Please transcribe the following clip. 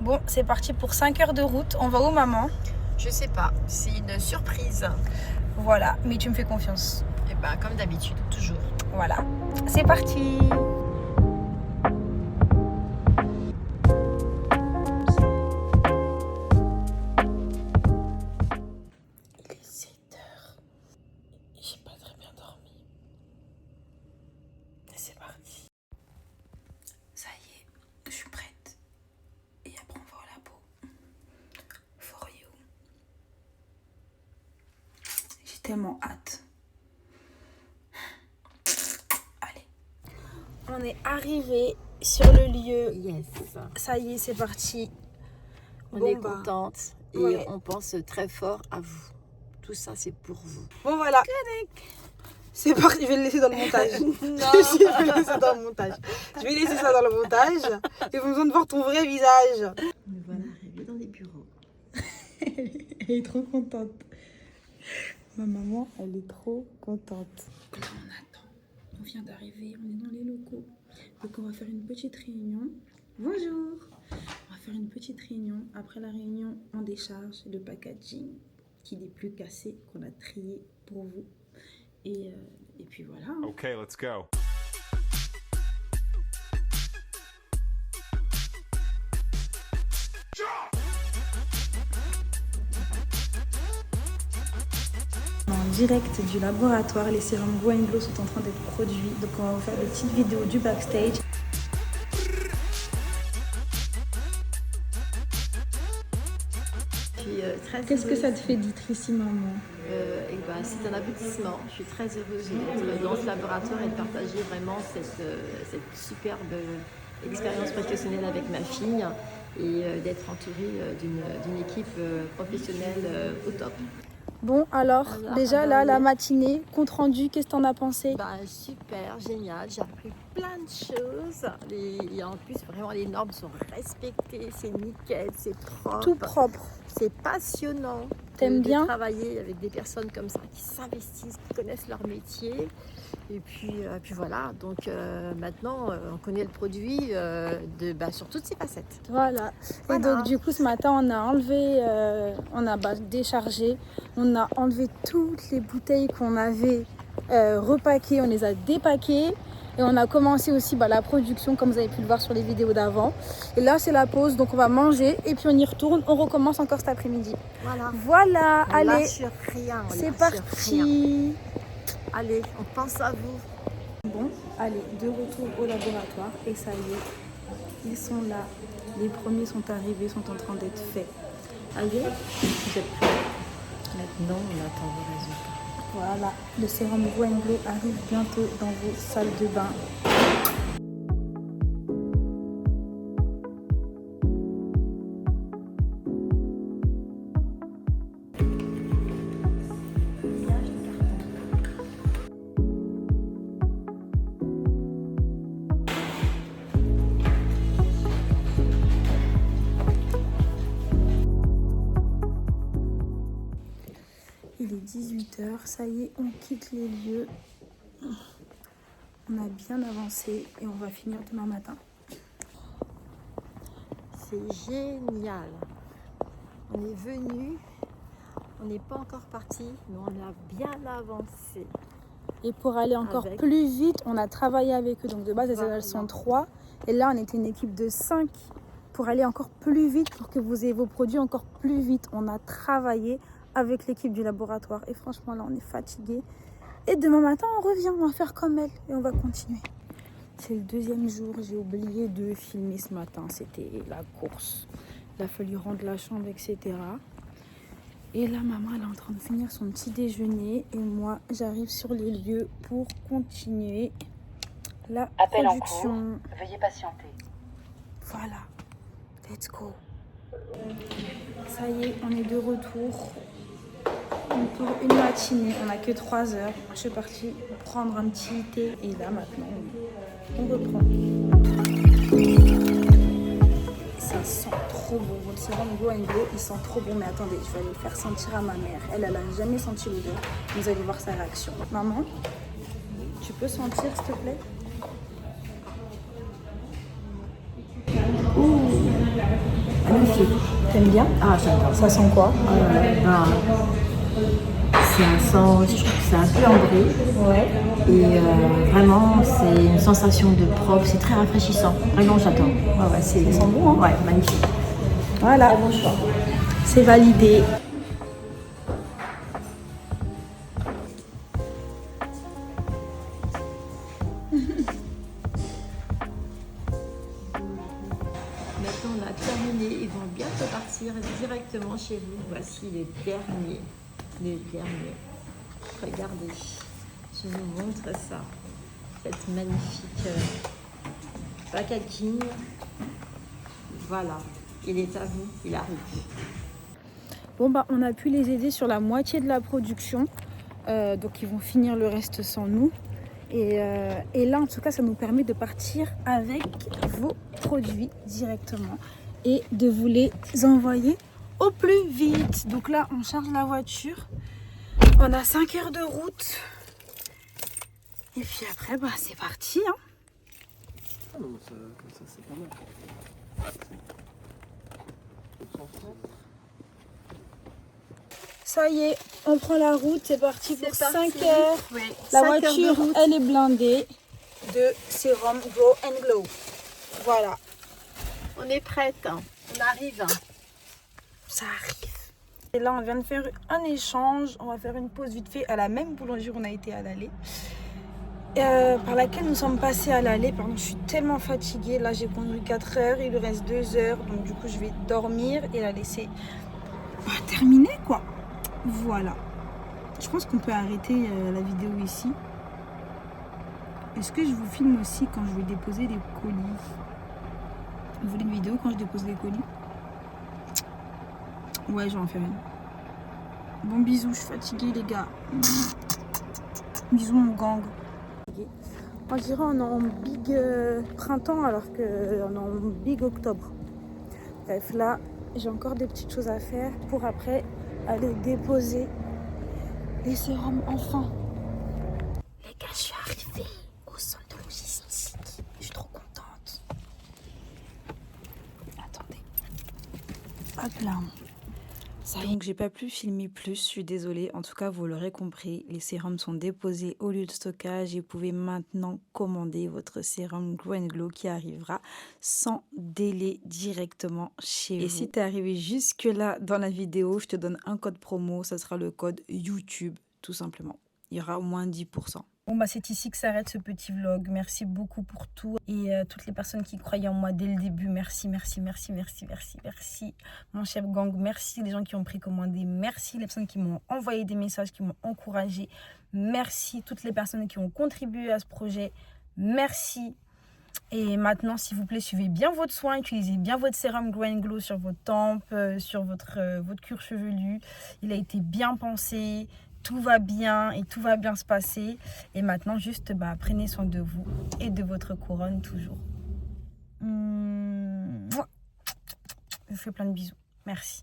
Bon, c'est parti pour 5 heures de route. On va où, maman? Je sais pas, c'est une surprise. Voilà, mais tu me fais confiance. Et ben comme d'habitude, toujours. Voilà, c'est parti. Il est 7 heures. J'ai pas très bien dormi. Et c'est parti. Ça y est, je suis prête. Et après on va au labo. For you. J'ai tellement hâte. Allez. On est arrivé sur le lieu. Yes. Ça y est, c'est parti. On est contente et ouais. on pense très fort à vous. Tout ça, c'est pour vous. Bon voilà. C'est parti, je vais le laisser dans le montage. Non. Je vais le laisser dans le montage. Je vais laisser ça dans le montage. J'ai besoin de voir ton vrai visage. Nous voilà arrivés dans les bureaux. Elle est trop contente. Ma maman, elle est trop contente. Là, on attend. On vient d'arriver, on est dans les locaux. Donc, on va faire une petite réunion. Bonjour. On va faire une petite réunion. Après la réunion, on décharge le packaging qui n'est plus cassé, qu'on a trié pour vous. Et puis voilà. Ok, let's go. En direct du laboratoire, les sérums Go & Glow sont en train d'être produits. Donc on va vous faire des petites vidéos du backstage. Qu'est-ce que ça te fait d'être ici, maman? C'est un aboutissement. Je suis très heureuse d'être dans ce laboratoire et de partager vraiment cette superbe expérience professionnelle avec ma fille et d'être entourée d'une équipe professionnelle au top. Bon, alors, Voilà, déjà là, la matinée, compte rendu, qu'est-ce que t'en as pensé? Super, génial, j'ai appris plein de choses. Et en plus, vraiment, les normes sont respectées, c'est nickel, c'est propre. Tout propre. C'est passionnant. T'aimes bien? De travailler avec des personnes comme ça, qui s'investissent, qui connaissent leur métier. Et puis voilà, donc maintenant, on connaît le produit sur toutes ses facettes. Voilà. Et donc, du coup, ce matin, on a enlevé, déchargé, on a enlevé toutes les bouteilles qu'on avait repackées, on les a dépackées. Et on a commencé aussi la production, comme vous avez pu le voir sur les vidéos d'avant. Et là, c'est la pause, donc on va manger et puis on y retourne. On recommence encore cet après-midi. Voilà, On allez, lâche rien, c'est parti. Rien. Allez, on pense à vous. Bon, allez, de retour au laboratoire et ça y est, ils sont là. Les premiers sont arrivés, sont en train d'être faits. Allez, vous êtes prêts? Maintenant, on attend vos résultats. Voilà, le sérum Go & Glow arrive bientôt dans vos salles de bain. Il est 18h, ça y est, on quitte les lieux. On a bien avancé et on va finir demain matin. C'est génial. On est venu, on n'est pas encore parti, mais on a bien avancé. Et pour aller encore plus vite, on a travaillé avec eux. Donc de base, elles sont 3. Et là, on était une équipe de 5 pour aller encore plus vite, pour que vous ayez vos produits encore plus vite. On a travaillé avec l'équipe du laboratoire. Et franchement, là, on est fatigué. Et demain matin, on revient, on va faire comme elle. Et on va continuer. C'est le deuxième jour. J'ai oublié de filmer ce matin. C'était la course. Il a fallu rendre la chambre, etc. Et là, maman, elle est en train de finir son petit déjeuner. Et moi, j'arrive sur les lieux pour continuer la production. En cours. Veuillez patienter. Voilà. Let's go. Ça y est, on est de retour. Pour une matinée, on n'a que 3 heures. Je suis partie prendre un petit thé. Et là, maintenant, on reprend. Ça sent trop bon. Le sérum Go & Glow, il sent trop bon. Mais attendez, je vais aller le faire sentir à ma mère. Elle n'a jamais senti l'odeur. Vous allez voir sa réaction. Maman, tu peux sentir, s'il te plaît? Ouh, elle magnifique. T'aimes bien? Ah, j'adore. Ça sent quoi? C'est un sens, je trouve que c'est un peu ambré. Ouais. Et vraiment, c'est une sensation de propre, c'est très rafraîchissant. Vraiment, j'adore. Ouais, Ça sent bon, hein? Ouais, magnifique. Voilà. Très bon choix. C'est validé. Maintenant, on a terminé. Ils vont bientôt partir directement chez vous. Voici le dernier. Le dernier. Regardez. Je vous montre ça. Cette magnifique packaging. Voilà. Il est à vous. Il arrive. Bon, bah, on a pu les aider sur la moitié de la production. Donc, ils vont finir le reste sans nous. Et là, en tout cas, ça nous permet de partir avec vos produits directement et de vous les envoyer au plus vite. Donc là, on charge la voiture. On a 5 heures de route. Et puis après, bah, c'est parti. Hein. Ah non, ça, comme ça, c'est pas mal. Ça y est, on prend la route. C'est parti pour 5 heures. Oui, La 5 heures de voiture, route. elle est blindée de sérum Grow and Glow. Voilà, On est prête. On arrive. ça arrive. Et là, on vient de faire un échange. On va faire une pause vite fait à la même boulangerie où on a été à l'aller. Par laquelle nous sommes passés à l'aller. Pardon, je suis tellement fatiguée. Là, j'ai conduit 4 heures. Il lui reste 2 heures. Donc, du coup, je vais dormir et la laisser terminer, quoi. Voilà. Je pense qu'on peut arrêter la vidéo ici. Est-ce que je vous filme aussi quand je vais déposer les colis? Vous voulez une vidéo quand je dépose les colis? Ouais, je vais en faire une. Bon, bisous, je suis fatiguée, les gars. Bisous, mon gang. On dirait on est en big printemps alors qu'on est en big octobre. Bref, là, j'ai encore des petites choses à faire pour après aller déposer les sérums enfin. Les gars, je suis arrivée au centre de logistique. Je suis trop contente. Attendez. Hop là. Donc j'ai pas pu filmer plus, je suis désolée. En tout cas, vous l'aurez compris, les sérums sont déposés au lieu de stockage et vous pouvez maintenant commander votre sérum Grow and Glow qui arrivera sans délai directement chez vous. Et si tu es arrivé jusque là dans la vidéo, je te donne un code promo, ça sera le code YouTube tout simplement. Il y aura au moins 10%. Bon, bah, c'est ici que s'arrête ce petit vlog. Merci beaucoup pour tout. Et toutes les personnes qui croyaient en moi dès le début, merci, merci, merci, merci, merci, merci. Mon chef gang, merci les gens qui ont précommandé. Merci les personnes qui m'ont envoyé des messages, qui m'ont encouragé. Merci toutes les personnes qui ont contribué à ce projet. Merci. Et maintenant, s'il vous plaît, suivez bien votre soin. Utilisez bien votre sérum Grow and Glow sur vos tempes, sur votre cuir chevelu. Il a été bien pensé. Tout va bien et tout va bien se passer. Et maintenant, juste prenez soin de vous et de votre couronne toujours. Je vous fais plein de bisous. Merci.